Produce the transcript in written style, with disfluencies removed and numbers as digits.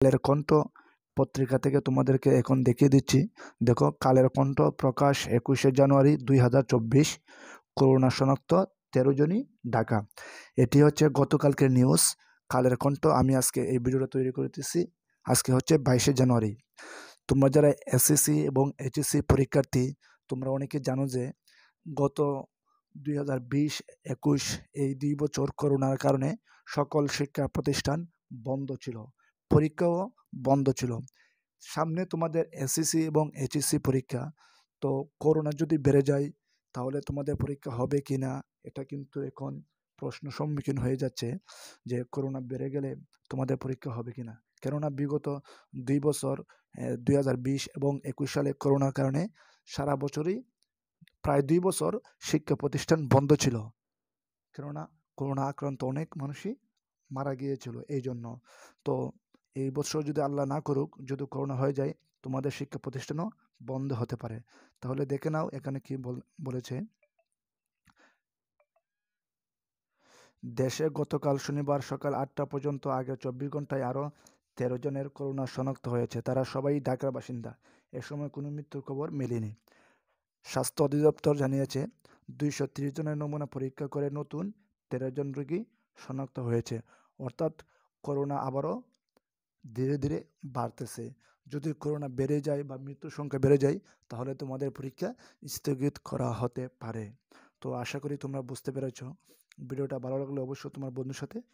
কালের কণ্ঠ পত্রিকা থেকে তোমাদেরকে এখন দেখিয়ে দিচ্ছি। দেখো, কালের কণ্ঠ প্রকাশ 21শে জানুয়ারি 2024। করোনা শনাক্ত 13 জনই ঢাকা। এটি হচ্ছে গতকালকের নিউজ। কালের কণ্ঠ আমি আজকে এই ভিডিওটা তৈরি করতেছি। আজকে হচ্ছে 22শে জানুয়ারি। তোমরা যারা এসএসসি এবং এইচএসসি পরীক্ষার্থী, তোমরা অনেকে জানো যে গত 2020-21 এই 2 বছর করোনার কারণে সকল শিক্ষা প্রতিষ্ঠান বন্ধ ছিল, পরীক্ষাও বন্ধ ছিল। সামনে তোমাদের এসএসসি এবং এইচএসসি পরীক্ষা, তো করোনা যদি বেড়ে যায় তাহলে তোমাদের পরীক্ষা হবে কি না, এটা কিন্তু এখন প্রশ্ন সম্মুখীন হয়ে যাচ্ছে যে করোনা বেড়ে গেলে তোমাদের পরীক্ষা হবে কি না। কেননা বিগত 2 বছর 2020 এবং 21 সালে করোনার কারণে সারা বছরই প্রায় 2 বছর শিক্ষা প্রতিষ্ঠান বন্ধ ছিল। কেননা করোনা আক্রান্ত অনেক মানুষই মারা গিয়েছিল এই জন্য। তো এই বছর যদি আল্লাহ না করুক, যদি করোনা হয়ে যায়, তোমাদের শিক্ষা প্রতিষ্ঠানও বন্ধ হতে পারে। তাহলে দেখে নাও এখানে কি বলেছে। দেশে গতকাল শনিবার সকাল 8টা পর্যন্ত আগের 24 ঘন্টায় আরও 13 জনের করোনা শনাক্ত হয়েছে। তারা সবাই ঢাকার বাসিন্দা। এ সময় কোনো মৃত্যুর খবর মেলেনি। স্বাস্থ্য অধিদপ্তর জানিয়েছে 230 জনের নমুনা পরীক্ষা করে নতুন 13 জন রোগী শনাক্ত হয়েছে। অর্থাৎ করোনা আবারও ধীরে ধীরে বাড়তেছে। যদি করোনা বেড়ে যায় বা মৃত্যুর সংখ্যা বেড়ে যায়, তাহলে তোমাদের পরীক্ষা স্থগিত করা হতে পারে। তো আশা করি তোমরা বুঝতে পেরেছ। ভিডিওটা ভালো লাগলে অবশ্যই তোমার বন্ধুর সাথে